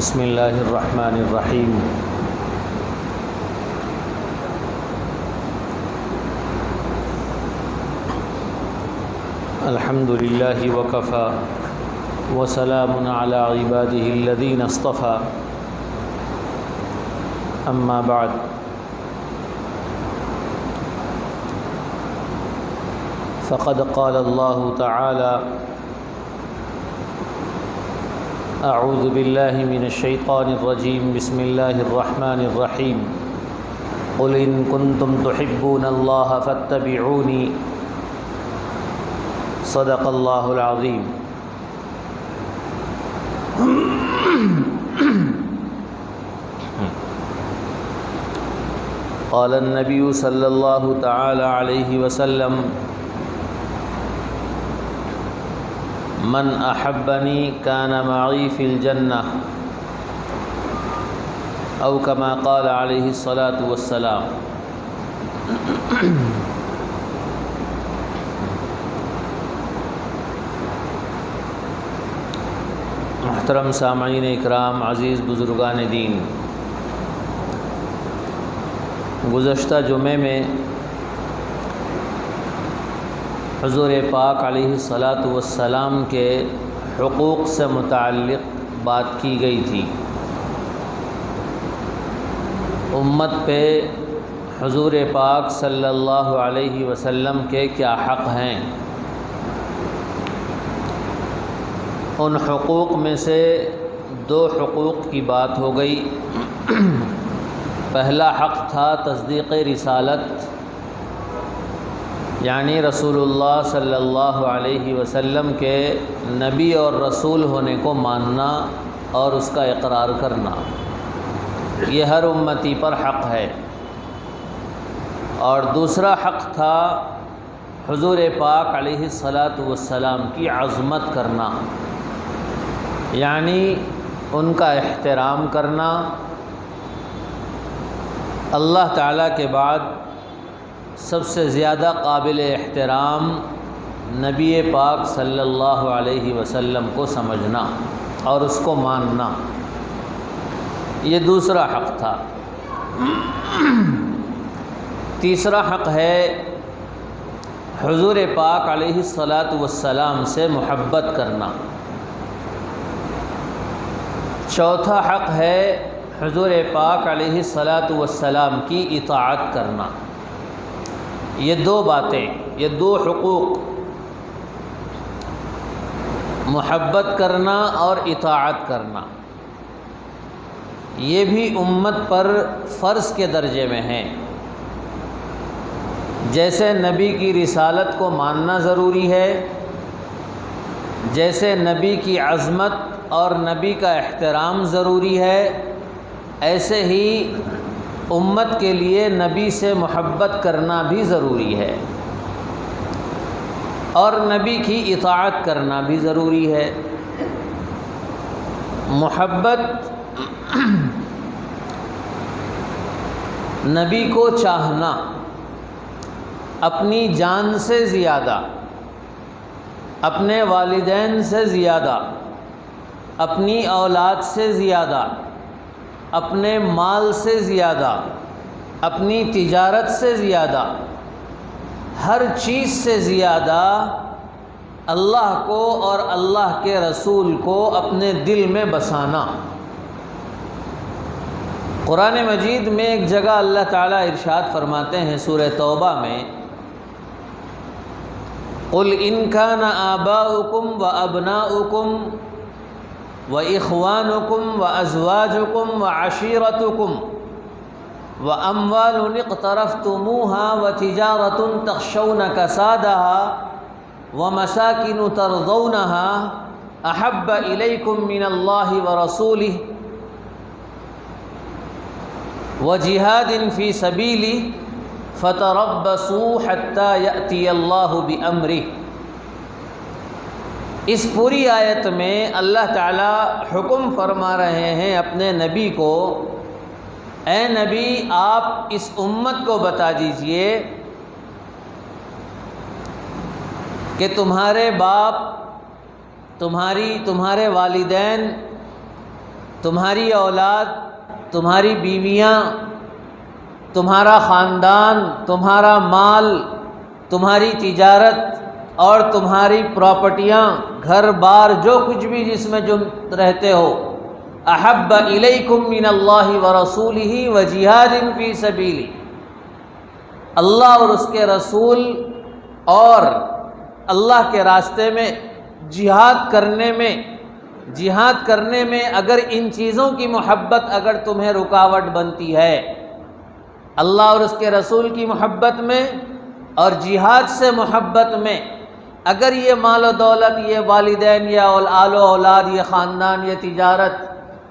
بسم اللہ الرحمن الرحیم۔ الحمد للہ وکفی وسلام علی عبادہ الذین اصطفی، اما بعد۔ فقد قال اللہ تعالی: اعوذ باللہ من الشیطان الرجیم، بسم اللہ الرحمن الرحیم۔ قل ان کنتم تحبون اللہ فاتبعونی، صدق اللہ العظیم۔ قال النبی صلی اللہ تعالی علیہ وسلم: من احبنی کان معی فی الجنہ، او کما قال علیہ الصلاۃ والسلام۔ محترم سامعین اکرام، عزیز بزرگان دین، گزشتہ جمعے میں حضور پاک علیہ الصلاۃ والسلام کے حقوق سے متعلق بات کی گئی تھی۔ امت پہ حضور پاک صلی اللہ علیہ وسلم کے کیا حق ہیں۔ ان حقوق میں سے دو حقوق کی بات ہو گئی۔ پہلا حق تھا تصدیق رسالت، یعنی رسول اللہ صلی اللہ علیہ وسلم کے نبی اور رسول ہونے کو ماننا اور اس کا اقرار کرنا، یہ ہر امتی پر حق ہے۔ اور دوسرا حق تھا حضور پاک علیہ الصلاۃ والسلام کی عظمت کرنا، یعنی ان کا احترام کرنا۔ اللہ تعالیٰ کے بعد سب سے زیادہ قابل احترام نبی پاک صلی اللہ علیہ وسلم کو سمجھنا اور اس کو ماننا، یہ دوسرا حق تھا۔ تیسرا حق ہے حضور پاک علیہ الصلاۃ والسلام سے محبت کرنا۔ چوتھا حق ہے حضور پاک علیہ الصلاۃ والسلام کی اطاعت کرنا۔ یہ دو باتیں، یہ دو حقوق، محبت کرنا اور اطاعت کرنا، یہ بھی امت پر فرض کے درجے میں ہیں۔ جیسے نبی کی رسالت کو ماننا ضروری ہے، جیسے نبی کی عظمت اور نبی کا احترام ضروری ہے، ایسے ہی امت کے لیے نبی سے محبت کرنا بھی ضروری ہے اور نبی کی اطاعت کرنا بھی ضروری ہے۔ محبت نبی کو چاہنا، اپنی جان سے زیادہ، اپنے والدین سے زیادہ، اپنی اولاد سے زیادہ، اپنے مال سے زیادہ، اپنی تجارت سے زیادہ، ہر چیز سے زیادہ اللہ کو اور اللہ کے رسول کو اپنے دل میں بسانا۔ قرآن مجید میں ایک جگہ اللہ تعالیٰ ارشاد فرماتے ہیں سورہ توبہ میں: قُلْ إِنْ كَانَ آبَاؤُكُمْ وَأَبْنَاؤُكُمْ وَإِخْوَانُكُمْ وَأَزْوَاجُكُمْ وَعَشِيرَتُكُمْ وَأَمْوَالٌ اقْتَرَفْتُمُوهَا وَتِجَارَةٌ تَخْشَوْنَ كَسَادَهَا وَمَسَاكِنُ تَرْضَوْنَهَا أَحَبَّ إِلَيْكُمْ مِنَ اللَّهِ وَرَسُولِهِ وَجِهَادٍ فِي سَبِيلِهِ فَتَرَبَّصُوا حَتَّى يَأْتِيَ اللَّهُ بِأَمْرِهِ۔ اس پوری آیت میں اللہ تعالیٰ حکم فرما رہے ہیں اپنے نبی کو: اے نبی، آپ اس امت کو بتا دیجئے کہ تمہارے باپ، تمہارے والدین، تمہاری اولاد، تمہاری بیویاں، تمہارا خاندان، تمہارا مال، تمہاری تجارت اور تمہاری پراپرٹیاں، گھر بار، جو کچھ بھی جس میں تم رہتے ہو، احب الیکم من اللہ ورسولہ وجہاد فی سبیلہ، اللہ اور اس کے رسول اور اللہ کے راستے میں جہاد کرنے میں اگر ان چیزوں کی محبت اگر تمہیں رکاوٹ بنتی ہے، اللہ اور اس کے رسول کی محبت میں اور جہاد سے محبت میں، اگر یہ مال و دولت، یہ والدین، یہ آل و اولاد، یہ خاندان، یہ تجارت،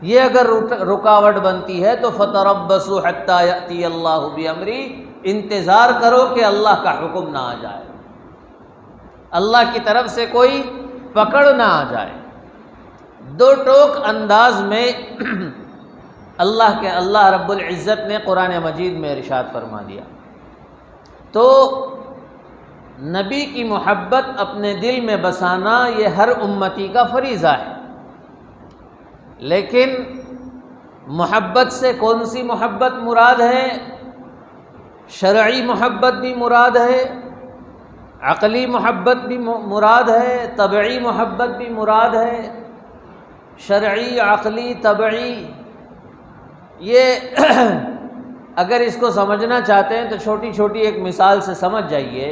یہ اگر رکاوٹ بنتی ہے تو فتربصوا حتی یأتی اللہ بامرہ، انتظار کرو کہ اللہ کا حکم نہ آ جائے، اللہ کی طرف سے کوئی پکڑ نہ آ جائے۔ دو ٹوک انداز میں اللہ رب العزت نے قرآن مجید میں ارشاد فرما دیا۔ تو نبی کی محبت اپنے دل میں بسانا یہ ہر امتی کا فریضہ ہے، لیکن محبت سے کون سی محبت مراد ہے؟ شرعی محبت بھی مراد ہے، عقلی محبت بھی مراد ہے، طبعی محبت بھی مراد ہے۔ شرعی، عقلی، طبعی، یہ اگر اس کو سمجھنا چاہتے ہیں تو چھوٹی چھوٹی ایک مثال سے سمجھ جائیے۔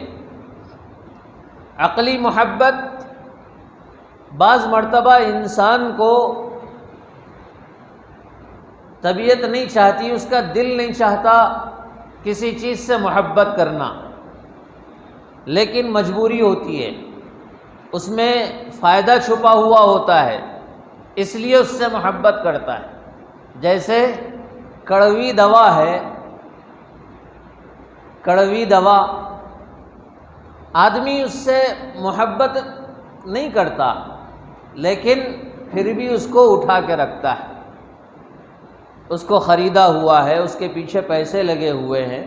عقلی محبت، بعض مرتبہ انسان کو طبیعت نہیں چاہتی، اس کا دل نہیں چاہتا کسی چیز سے محبت کرنا، لیکن مجبوری ہوتی ہے، اس میں فائدہ چھپا ہوا ہوتا ہے، اس لیے اس سے محبت کرتا ہے۔ جیسے کڑوی دوا ہے، کڑوی دوا، آدمی اس سے محبت نہیں کرتا، لیکن پھر بھی اس کو اٹھا کے رکھتا ہے، اس کو خریدا ہوا ہے، اس کے پیچھے پیسے لگے ہوئے ہیں،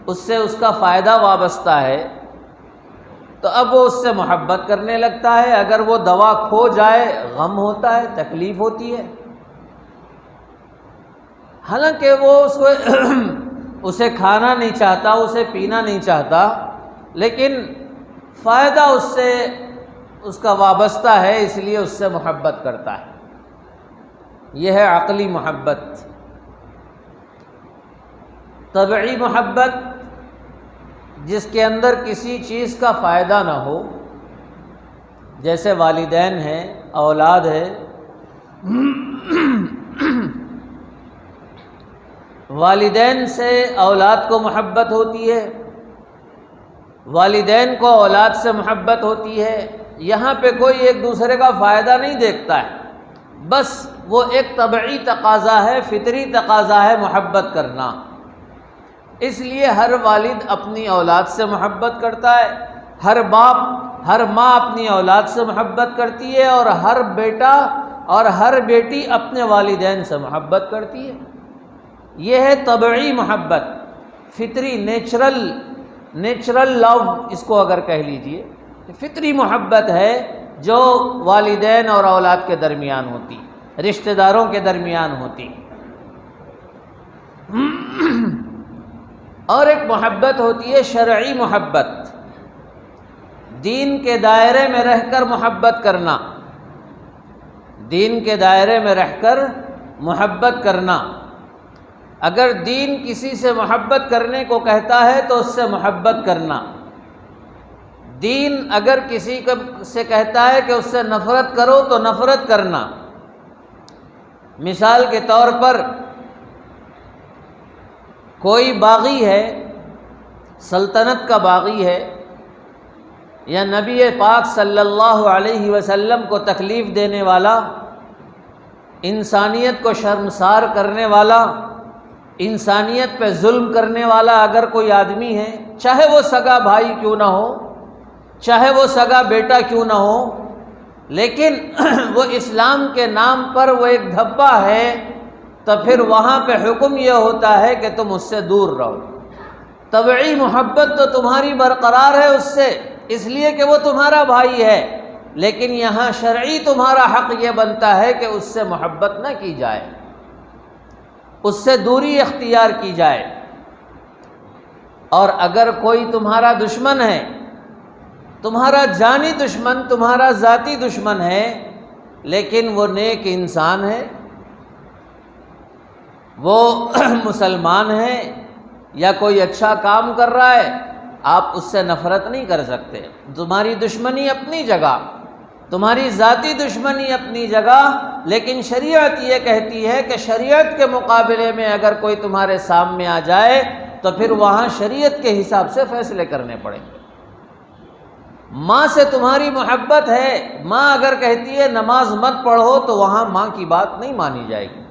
اس سے اس کا فائدہ وابستہ ہے، تو اب وہ اس سے محبت کرنے لگتا ہے۔ اگر وہ دوا کھو جائے غم ہوتا ہے، تکلیف ہوتی ہے، حالانکہ وہ اسے کھانا نہیں چاہتا، اسے پینا نہیں چاہتا، لیکن فائدہ اس سے اس کا وابستہ ہے، اس لیے اس سے محبت کرتا ہے۔ یہ ہے عقلی محبت۔ طبعی محبت، جس کے اندر کسی چیز کا فائدہ نہ ہو، جیسے والدین ہیں، اولاد ہے، والدین سے اولاد کو محبت ہوتی ہے، والدین کو اولاد سے محبت ہوتی ہے، یہاں پہ کوئی ایک دوسرے کا فائدہ نہیں دیکھتا ہے، بس وہ ایک طبعی تقاضا ہے، فطری تقاضا ہے محبت کرنا۔ اس لیے ہر والد اپنی اولاد سے محبت کرتا ہے، ہر باپ، ہر ماں اپنی اولاد سے محبت کرتی ہے، اور ہر بیٹا اور ہر بیٹی اپنے والدین سے محبت کرتی ہے۔ یہ ہے طبعی محبت، فطری، نیچرل لو اس کو اگر کہہ لیجئے، فطری محبت ہے جو والدین اور اولاد کے درمیان ہوتی، رشتہ داروں کے درمیان ہوتی۔ اور ایک محبت ہوتی ہے شرعی محبت، دین کے دائرے میں رہ کر محبت کرنا، دین کے دائرے میں رہ کر محبت کرنا۔ اگر دین کسی سے محبت کرنے کو کہتا ہے تو اس سے محبت کرنا، دین اگر کسی سے کہتا ہے کہ اس سے نفرت کرو تو نفرت کرنا۔ مثال کے طور پر کوئی باغی ہے، سلطنت کا باغی ہے، یا نبی پاک صلی اللہ علیہ وسلم کو تکلیف دینے والا، انسانیت کو شرمسار کرنے والا، انسانیت پہ ظلم کرنے والا اگر کوئی آدمی ہے، چاہے وہ سگا بھائی کیوں نہ ہو، چاہے وہ سگا بیٹا کیوں نہ ہو، لیکن وہ اسلام کے نام پر وہ ایک دھبا ہے، تو پھر وہاں پہ حکم یہ ہوتا ہے کہ تم اس سے دور رہو۔ طبعی محبت تو تمہاری برقرار ہے اس سے، اس لیے کہ وہ تمہارا بھائی ہے، لیکن یہاں شرعی تمہارا حق یہ بنتا ہے کہ اس سے محبت نہ کی جائے، اس سے دوری اختیار کی جائے۔ اور اگر کوئی تمہارا دشمن ہے، تمہارا جانی دشمن، تمہارا ذاتی دشمن ہے، لیکن وہ نیک انسان ہے، وہ مسلمان ہے یا کوئی اچھا کام کر رہا ہے، آپ اس سے نفرت نہیں کر سکتے۔ تمہاری دشمنی اپنی جگہ، تمہاری ذاتی دشمنی اپنی جگہ، لیکن شریعت یہ کہتی ہے کہ شریعت کے مقابلے میں اگر کوئی تمہارے سامنے آ جائے تو پھر وہاں شریعت کے حساب سے فیصلے کرنے پڑیں گے۔ ماں سے تمہاری محبت ہے، ماں اگر کہتی ہے نماز مت پڑھو تو وہاں ماں کی بات نہیں مانی جائے گی۔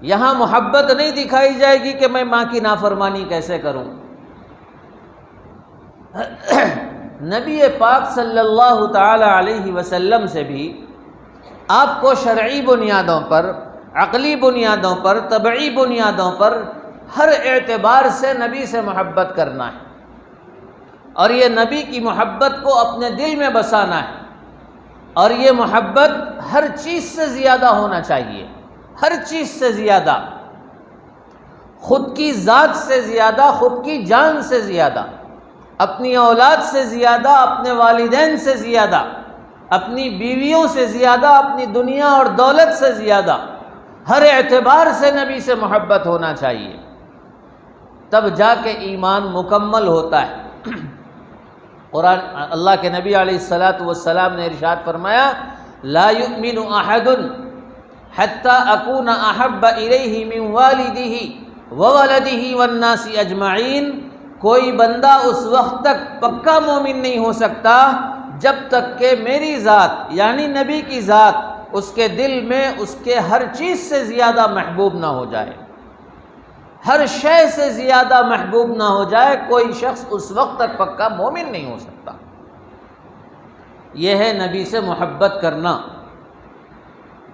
یہاں محبت نہیں دکھائی جائے گی کہ میں ماں کی نافرمانی کیسے کروں۔ نبی پاک صلی اللہ تعالی علیہ وسلم سے بھی آپ کو شرعی بنیادوں پر، عقلی بنیادوں پر، طبعی بنیادوں پر ہر اعتبار سے نبی سے محبت کرنا ہے، اور یہ نبی کی محبت کو اپنے دل میں بسانا ہے، اور یہ محبت ہر چیز سے زیادہ ہونا چاہیے، ہر چیز سے زیادہ، خود کی ذات سے زیادہ، خود کی جان سے زیادہ، اپنی اولاد سے زیادہ، اپنے والدین سے زیادہ، اپنی بیویوں سے زیادہ، اپنی دنیا اور دولت سے زیادہ، ہر اعتبار سے نبی سے محبت ہونا چاہیے، تب جا کے ایمان مکمل ہوتا ہے۔ قرآن، اللہ کے نبی علیہ السلام نے ارشاد فرمایا، لا یؤمن احد حتی اکون احب الیہ من والدہ وولدہ والناس اجمعین، کوئی بندہ اس وقت تک پکا مومن نہیں ہو سکتا جب تک کہ میری ذات یعنی نبی کی ذات اس کے دل میں اس کے ہر چیز سے زیادہ محبوب نہ ہو جائے، ہر شے سے زیادہ محبوب نہ ہو جائے، کوئی شخص اس وقت تک پکا مومن نہیں ہو سکتا۔ یہ ہے نبی سے محبت کرنا۔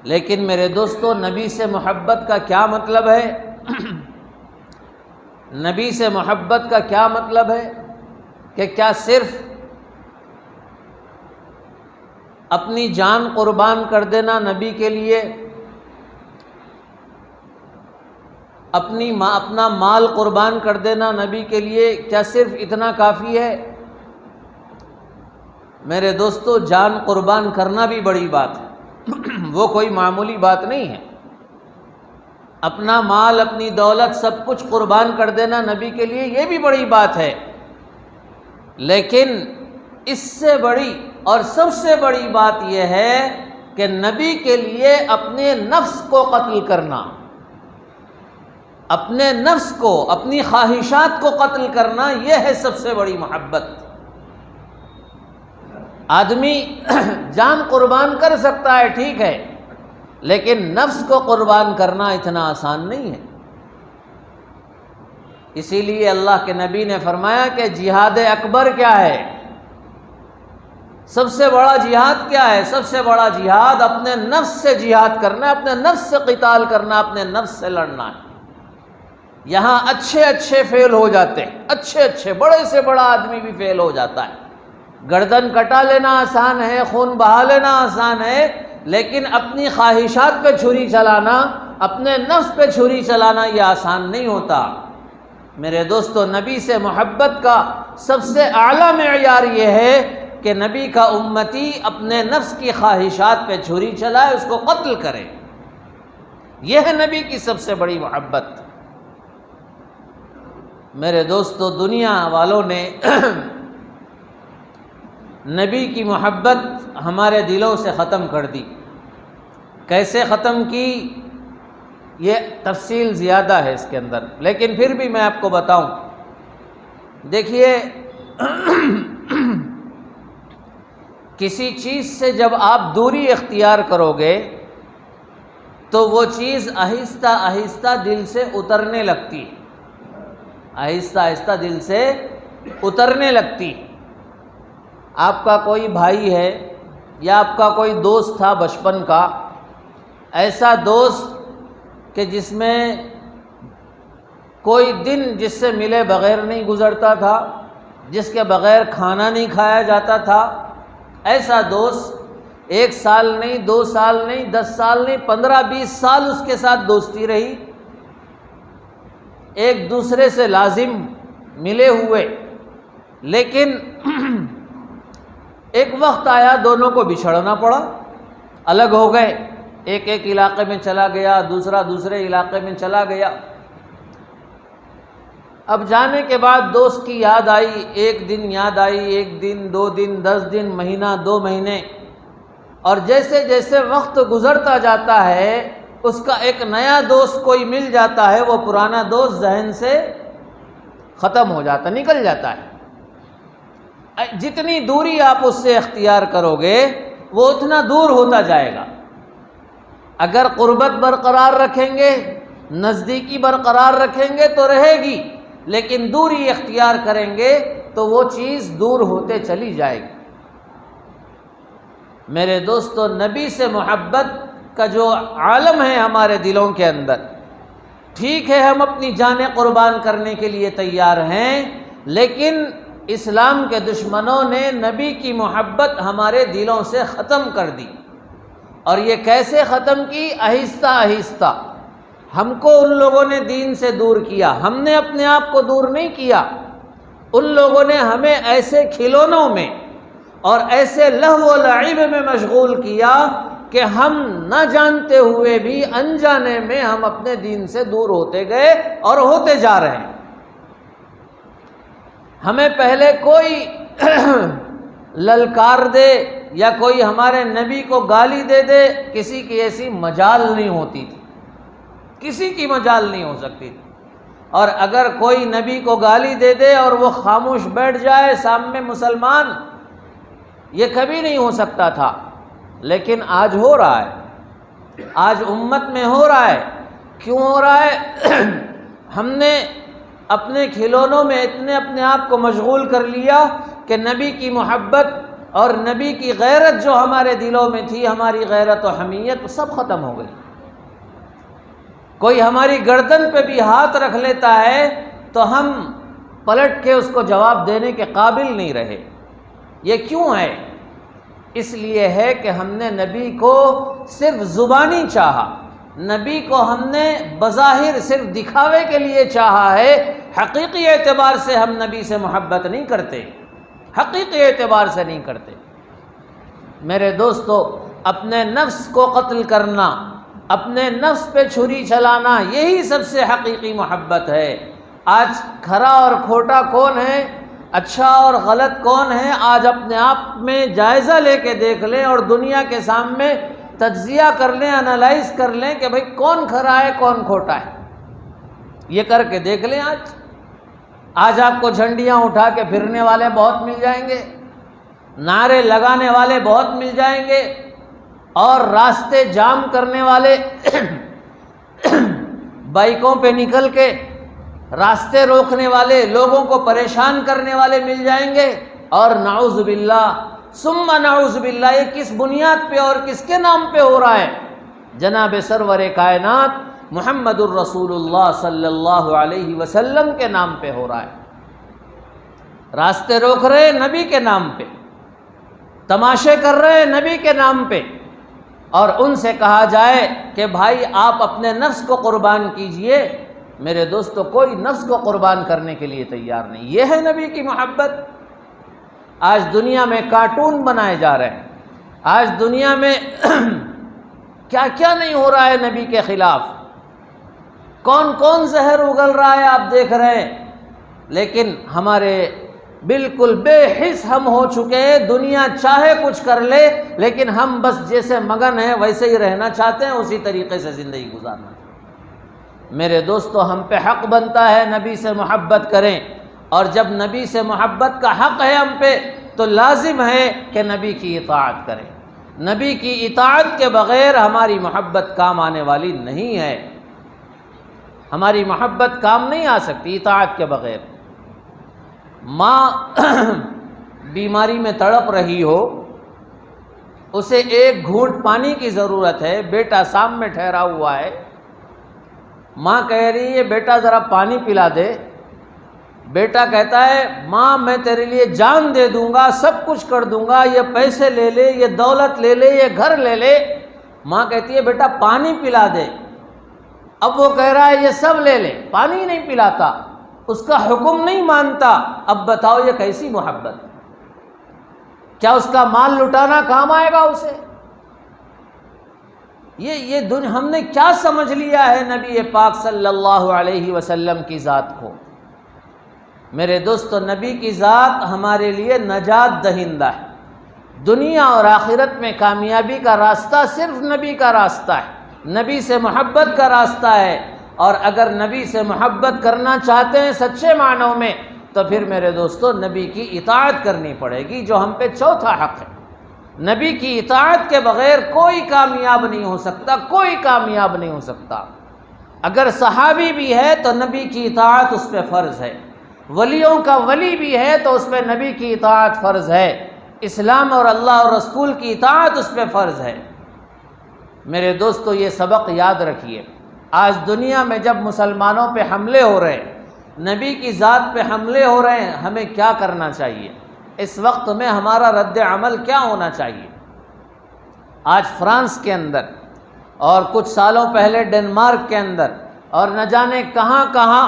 لیکن میرے دوستو، نبی سے محبت کا کیا مطلب ہے؟ نبی سے محبت کا کیا مطلب ہے کہ کیا صرف اپنی جان قربان کر دینا نبی کے لیے، اپنا مال قربان کر دینا نبی کے لیے، کیا صرف اتنا کافی ہے؟ میرے دوستو، جان قربان کرنا بھی بڑی بات ہے، وہ کوئی معمولی بات نہیں ہے۔ اپنا مال، اپنی دولت، سب کچھ قربان کر دینا نبی کے لیے، یہ بھی بڑی بات ہے، لیکن اس سے بڑی اور سب سے بڑی بات یہ ہے کہ نبی کے لیے اپنے نفس کو قتل کرنا، اپنے نفس کو، اپنی خواہشات کو قتل کرنا، یہ ہے سب سے بڑی محبت۔ آدمی جان قربان کر سکتا ہے، ٹھیک ہے، لیکن نفس کو قربان کرنا اتنا آسان نہیں ہے۔ اسی لیے اللہ کے نبی نے فرمایا کہ جہاد اکبر کیا ہے؟ سب سے بڑا جہاد کیا ہے؟ سب سے بڑا جہاد اپنے نفس سے جہاد کرنا ہے، اپنے نفس سے قتال کرنا، اپنے نفس سے لڑنا ہے۔ یہاں اچھے فیل ہو جاتے ہیں، اچھے بڑے سے بڑا آدمی بھی فیل ہو جاتا ہے۔ گردن کٹا لینا آسان ہے، خون بہا لینا آسان ہے، لیکن اپنی خواہشات پہ چھری چلانا، اپنے نفس پہ چھری چلانا یہ آسان نہیں ہوتا۔ میرے دوستو، نبی سے محبت کا سب سے اعلیٰ معیار یہ ہے کہ نبی کا امتی اپنے نفس کی خواہشات پہ چھری چلائے، اس کو قتل کرے۔ یہ ہے نبی کی سب سے بڑی محبت۔ میرے دوستو، دنیا والوں نے نبی کی محبت ہمارے دلوں سے ختم کر دی۔ کیسے ختم کی؟ یہ تفصیل زیادہ ہے اس کے اندر، لیکن پھر بھی میں آپ کو بتاؤں۔ دیکھیے، کسی چیز سے جب آپ دوری اختیار کرو گے تو وہ چیز آہستہ آہستہ دل سے اترنے لگتی، آہستہ آہستہ دل سے اترنے لگتی۔ آپ کا کوئی بھائی ہے یا آپ کا کوئی دوست تھا بچپن کا، ایسا دوست کہ جس میں کوئی دن جس سے ملے بغیر نہیں گزرتا تھا، جس کے بغیر کھانا نہیں کھایا جاتا تھا، ایسا دوست 1 سال نہیں، 2 سال نہیں، 10 سال نہیں، 15-20 سال اس کے ساتھ دوستی رہی، ایک دوسرے سے لازم ملے ہوئے، لیکن ایک وقت آیا دونوں کو بچھڑنا پڑا، الگ ہو گئے، ایک علاقے میں چلا گیا، دوسرا دوسرے علاقے میں چلا گیا۔ اب جانے کے بعد دوست کی یاد آئی، ایک دن یاد آئی، 1 دن، 2 دن، 10 دن، مہینہ، 2 مہینے، اور جیسے جیسے وقت گزرتا جاتا ہے اس کا ایک نیا دوست کوئی مل جاتا ہے، وہ پرانا دوست ذہن سے ختم ہو جاتا، نکل جاتا ہے۔ جتنی دوری آپ اس سے اختیار کرو گے وہ اتنا دور ہوتا جائے گا۔ اگر قربت برقرار رکھیں گے، نزدیکی برقرار رکھیں گے تو رہے گی، لیکن دوری اختیار کریں گے تو وہ چیز دور ہوتے چلی جائے گی۔ میرے دوستو، نبی سے محبت کا جو عالم ہے ہمارے دلوں کے اندر، ٹھیک ہے ہم اپنی جانیں قربان کرنے کے لیے تیار ہیں، لیکن اسلام کے دشمنوں نے نبی کی محبت ہمارے دلوں سے ختم کر دی۔ اور یہ کیسے ختم کی؟ آہستہ آہستہ۔ ہم کو ان لوگوں نے دین سے دور کیا، ہم نے اپنے آپ کو دور نہیں کیا، ان لوگوں نے ہمیں ایسے کھلونوں میں اور ایسے لہو و لعب میں مشغول کیا کہ ہم نہ جانتے ہوئے بھی انجانے میں ہم اپنے دین سے دور ہوتے گئے اور ہوتے جا رہے ہیں۔ ہمیں پہلے کوئی للکار دے یا کوئی ہمارے نبی کو گالی دے دے، کسی کی ایسی مجال نہیں ہوتی تھی، کسی کی مجال نہیں ہو سکتی تھی۔ اور اگر کوئی نبی کو گالی دے دے اور وہ خاموش بیٹھ جائے سامنے مسلمان، یہ کبھی نہیں ہو سکتا تھا، لیکن آج ہو رہا ہے، آج امت میں ہو رہا ہے۔ کیوں ہو رہا ہے؟ ہم نے اپنے کھلونوں میں اتنے اپنے آپ کو مشغول کر لیا کہ نبی کی محبت اور نبی کی غیرت جو ہمارے دلوں میں تھی، ہماری غیرت و حمیت سب ختم ہو گئی۔ کوئی ہماری گردن پہ بھی ہاتھ رکھ لیتا ہے تو ہم پلٹ کے اس کو جواب دینے کے قابل نہیں رہے۔ یہ کیوں ہے؟ اس لیے ہے کہ ہم نے نبی کو صرف زبانی چاہا، نبی کو ہم نے بظاہر صرف دکھاوے کے لیے چاہا ہے، حقیقی اعتبار سے ہم نبی سے محبت نہیں کرتے، حقیقی اعتبار سے نہیں کرتے۔ میرے دوستو، اپنے نفس کو قتل کرنا، اپنے نفس پہ چھری چلانا، یہی سب سے حقیقی محبت ہے۔ آج کھرا اور کھوٹا کون ہے، اچھا اور غلط کون ہے، آج اپنے آپ میں جائزہ لے کے دیکھ لیں اور دنیا کے سامنے تجزیہ کر لیں، انالائز کر لیں کہ بھئی کون کھرا ہے کون کھوٹا ہے، یہ کر کے دیکھ لیں۔ آج آپ کو جھنڈیاں اٹھا کے پھرنے والے بہت مل جائیں گے، نعرے لگانے والے بہت مل جائیں گے، اور راستے جام کرنے والے بائکوں پہ نکل کے راستے روکنے والے، لوگوں کو پریشان کرنے والے مل جائیں گے، اور نعوذ باللہ ثم نعوذ باللہ، یہ کس بنیاد پہ اور کس کے نام پہ ہو رہا ہے؟ جناب سرور کائنات محمد الرسول اللہ صلی اللہ علیہ وسلم کے نام پہ ہو رہا ہے۔ راستے روک رہے نبی کے نام پہ، تماشے کر رہے نبی کے نام پہ، اور ان سے کہا جائے کہ بھائی آپ اپنے نفس کو قربان کیجئے۔ میرے دوستو، کوئی نفس کو قربان کرنے کے لیے تیار نہیں۔ یہ ہے نبی کی محبت۔ آج دنیا میں کارٹون بنائے جا رہے ہیں، آج دنیا میں کیا کیا نہیں ہو رہا ہے نبی کے خلاف، کون کون زہر اگل رہا ہے آپ دیکھ رہے ہیں، لیکن ہمارے بالکل بے حس ہم ہو چکے ہیں۔ دنیا چاہے کچھ کر لے، لیکن ہم بس جیسے مگن ہیں ویسے ہی رہنا چاہتے ہیں، اسی طریقے سے زندگی گزارنا۔ میرے دوستو، ہم پہ حق بنتا ہے نبی سے محبت کریں، اور جب نبی سے محبت کا حق ہے ہم پہ تو لازم ہے کہ نبی کی اطاعت کریں۔ نبی کی اطاعت کے بغیر ہماری محبت کام آنے والی نہیں ہے، ہماری محبت کام نہیں آ سکتی اطاعت کے بغیر۔ ماں بیماری میں تڑپ رہی ہو، اسے ایک گھونٹ پانی کی ضرورت ہے، بیٹا سامنے ٹھہرا ہوا ہے، ماں کہہ رہی ہے بیٹا ذرا پانی پلا دے، بیٹا کہتا ہے ماں میں تیرے لیے جان دے دوں گا، سب کچھ کر دوں گا، یہ پیسے لے لے، یہ دولت لے لے، یہ گھر لے لے۔ ماں کہتی ہے بیٹا پانی پلا دے۔ اب وہ کہہ رہا ہے یہ سب لے لے، پانی نہیں پلاتا، اس کا حکم نہیں مانتا۔ اب بتاؤ یہ کیسی محبت؟ کیا اس کا مال لٹانا کام آئے گا اسے؟ یہ دنیا ہم نے کیا سمجھ لیا ہے نبی پاک صلی اللہ علیہ وسلم کی ذات کو؟ میرے دوستو، نبی کی ذات ہمارے لیے نجات دہندہ ہے۔ دنیا اور آخرت میں کامیابی کا راستہ صرف نبی کا راستہ ہے، نبی سے محبت کا راستہ ہے۔ اور اگر نبی سے محبت کرنا چاہتے ہیں سچے معنوں میں تو پھر میرے دوستو نبی کی اطاعت کرنی پڑے گی، جو ہم پہ چوتھا حق ہے۔ نبی کی اطاعت کے بغیر کوئی کامیاب نہیں ہو سکتا، کوئی کامیاب نہیں ہو سکتا۔ اگر صحابی بھی ہے تو نبی کی اطاعت اس پہ فرض ہے، ولیوں کا ولی بھی ہے تو اس پہ نبی کی اطاعت فرض ہے، اسلام اور اللہ اور رسول کی اطاعت اس پہ فرض ہے۔ میرے دوستو یہ سبق یاد رکھیے۔ آج دنیا میں جب مسلمانوں پہ حملے ہو رہے ہیں، نبی کی ذات پہ حملے ہو رہے ہیں، ہمیں کیا کرنا چاہیے؟ اس وقت میں ہمارا رد عمل کیا ہونا چاہیے؟ آج فرانس کے اندر اور کچھ سالوں پہلے ڈنمارک کے اندر اور نہ جانے کہاں کہاں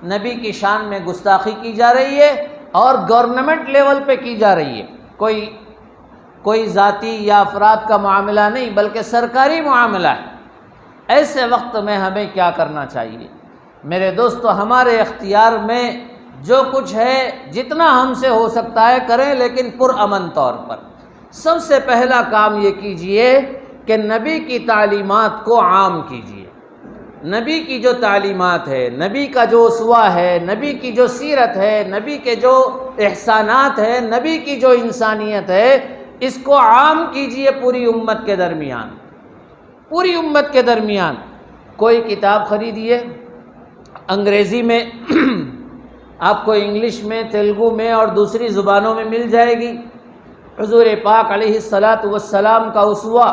نبی کی شان میں گستاخی کی جا رہی ہے، اور گورنمنٹ لیول پہ کی جا رہی ہے۔ کوئی ذاتی یا افراد کا معاملہ نہیں بلکہ سرکاری معاملہ ہے۔ ایسے وقت میں ہمیں کیا کرنا چاہیے؟ میرے دوستو ہمارے اختیار میں جو کچھ ہے، جتنا ہم سے ہو سکتا ہے کریں، لیکن پرامن طور پر۔ سب سے پہلا کام یہ کیجئے کہ نبی کی تعلیمات کو عام کیجئے۔ نبی کی جو تعلیمات ہے، نبی کا جو اسوہ ہے، نبی کی جو سیرت ہے، نبی کے جو احسانات ہے، نبی کی جو انسانیت ہے، اس کو عام کیجئے پوری امت کے درمیان۔ پوری امت کے درمیان کوئی کتاب خریدیے انگریزی میں، آپ کو انگلش میں، تیلگو میں اور دوسری زبانوں میں مل جائے گی۔ حضور پاک علیہ الصلاۃ والسلام کا اسوہ،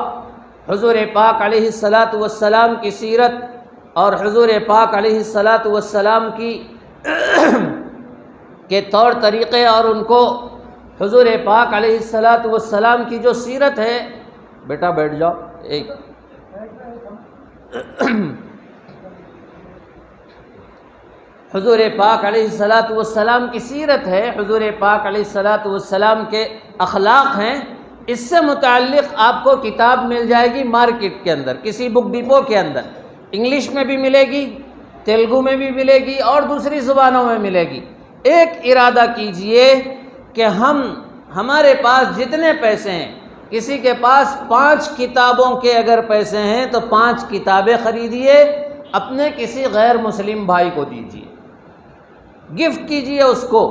حضور پاک علیہ الصلاۃ والسلام کی سیرت اور حضور پاک علیہ الصلاۃ والسلام کی کے طور طریقے، اور ان کو حضور پاک علیہ الصلاۃ والسلام کی جو سیرت ہے، بیٹا بیٹھ جاؤ ایک حضور پاک علیہ الصلاۃ والسلام کی سیرت ہے، حضور پاک علیہ الصلاۃ والسلام کے اخلاق ہیں، اس سے متعلق آپ کو کتاب مل جائے گی مارکیٹ کے اندر، کسی بک ڈپو کے اندر، انگلش میں بھی ملے گی، تیلگو میں بھی ملے گی اور دوسری زبانوں میں ملے گی۔ ایک ارادہ کیجئے کہ ہمارے پاس جتنے پیسے ہیں، کسی کے پاس 5 کتابوں کے اگر پیسے ہیں تو 5 کتابیں خریدیے، اپنے کسی غیر مسلم بھائی کو دیجیے، گفٹ کیجیے اس کو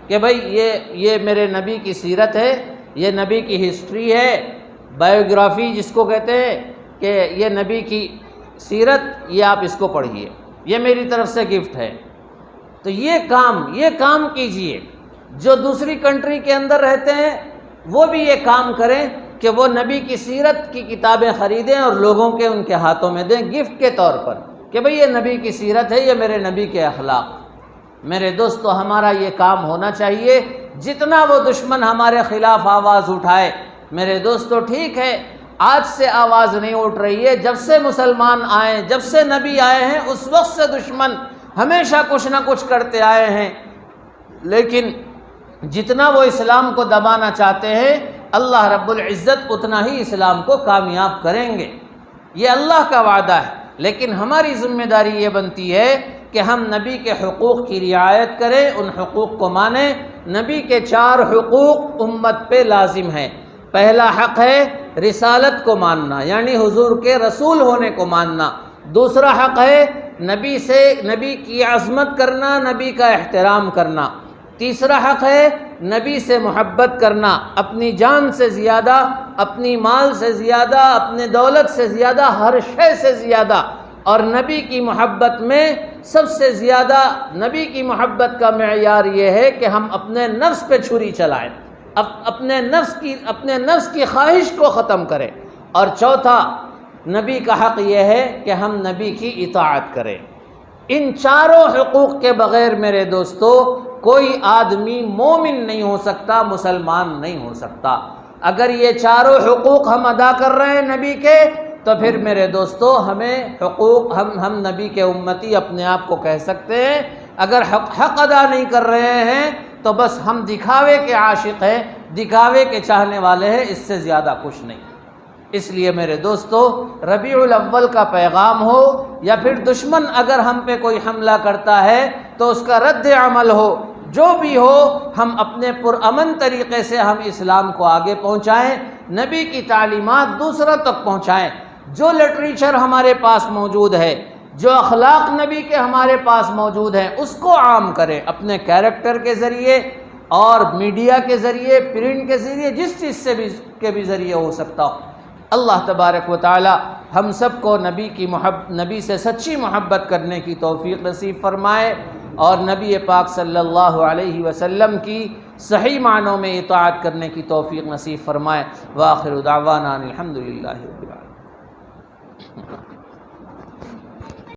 کہ بھائی یہ میرے نبی کی سیرت ہے، یہ نبی کی ہسٹری ہے، بایوگرافی جس کو کہتے ہیں، کہ یہ نبی کی سیرت، یہ آپ اس کو پڑھیے، یہ میری طرف سے گفٹ ہے۔ تو یہ کام کیجیے۔ جو دوسری کنٹری کے اندر رہتے ہیں وہ بھی یہ کام کریں کہ وہ نبی کی سیرت کی کتابیں خریدیں اور لوگوں کے ان کے ہاتھوں میں دیں گفٹ کے طور پر، کہ بھئی یہ نبی کی سیرت ہے، یہ میرے نبی کے اخلاق۔ میرے دوستو ہمارا یہ کام ہونا چاہیے۔ جتنا وہ دشمن ہمارے خلاف آواز اٹھائے، میرے دوستو ٹھیک ہے، آج سے آواز نہیں اٹھ رہی ہے، جب سے مسلمان آئے، جب سے نبی آئے ہیں، اس وقت سے دشمن ہمیشہ کچھ نہ کچھ کرتے آئے ہیں، لیکن جتنا وہ اسلام کو دبانا چاہتے ہیں، اللہ رب العزت اتنا ہی اسلام کو کامیاب کریں گے، یہ اللہ کا وعدہ ہے۔ لیکن ہماری ذمہ داری یہ بنتی ہے کہ ہم نبی کے حقوق کی رعایت کریں، ان حقوق کو مانیں۔ نبی کے 4 حقوق امت پہ لازم ہیں۔ پہلا حق ہے رسالت کو ماننا، یعنی حضور کے رسول ہونے کو ماننا۔ دوسرا حق ہے نبی کی عظمت کرنا، نبی کا احترام کرنا۔ تیسرا حق ہے نبی سے محبت کرنا، اپنی جان سے زیادہ، اپنی مال سے زیادہ، اپنے دولت سے زیادہ، ہر شے سے زیادہ۔ اور نبی کی محبت میں سب سے زیادہ نبی کی محبت کا معیار یہ ہے کہ ہم اپنے نفس پہ چھری چلائیں، اپنے نفس کی خواہش کو ختم کریں۔ اور چوتھا نبی کا حق یہ ہے کہ ہم نبی کی اطاعت کریں۔ ان چاروں حقوق کے بغیر میرے دوستو کوئی آدمی مومن نہیں ہو سکتا، مسلمان نہیں ہو سکتا۔ اگر یہ چاروں حقوق ہم ادا کر رہے ہیں نبی کے، تو پھر میرے دوستو ہمیں حقوق ہم نبی کے امتی اپنے آپ کو کہہ سکتے ہیں۔ اگر حق ادا نہیں کر رہے ہیں تو بس ہم دکھاوے کے عاشق ہیں، دکھاوے کے چاہنے والے ہیں، اس سے زیادہ کچھ نہیں۔ اس لیے میرے دوستو ربیع الاول کا پیغام ہو یا پھر دشمن اگر ہم پہ کوئی حملہ کرتا ہے تو اس کا رد عمل ہو، جو بھی ہو، ہم اپنے پرامن طریقے سے ہم اسلام کو آگے پہنچائیں، نبی کی تعلیمات دوسروں تک پہنچائیں۔ جو لٹریچر ہمارے پاس موجود ہے، جو اخلاق نبی کے ہمارے پاس موجود ہیں، اس کو عام کریں اپنے کیریکٹر کے ذریعے اور میڈیا کے ذریعے، پرنٹ کے ذریعے، جس چیز سے بھی ذریعے ہو سکتا ہو۔ اللہ تبارک و تعالی ہم سب کو نبی سے سچی محبت کرنے کی توفیق نصیب فرمائے اور نبی پاک صلی اللہ علیہ وسلم کی صحیح معنوں میں اطاعت کرنے کی توفیق نصیب فرمائے۔ وآخر دعوانا الحمدللہ رب العالمین۔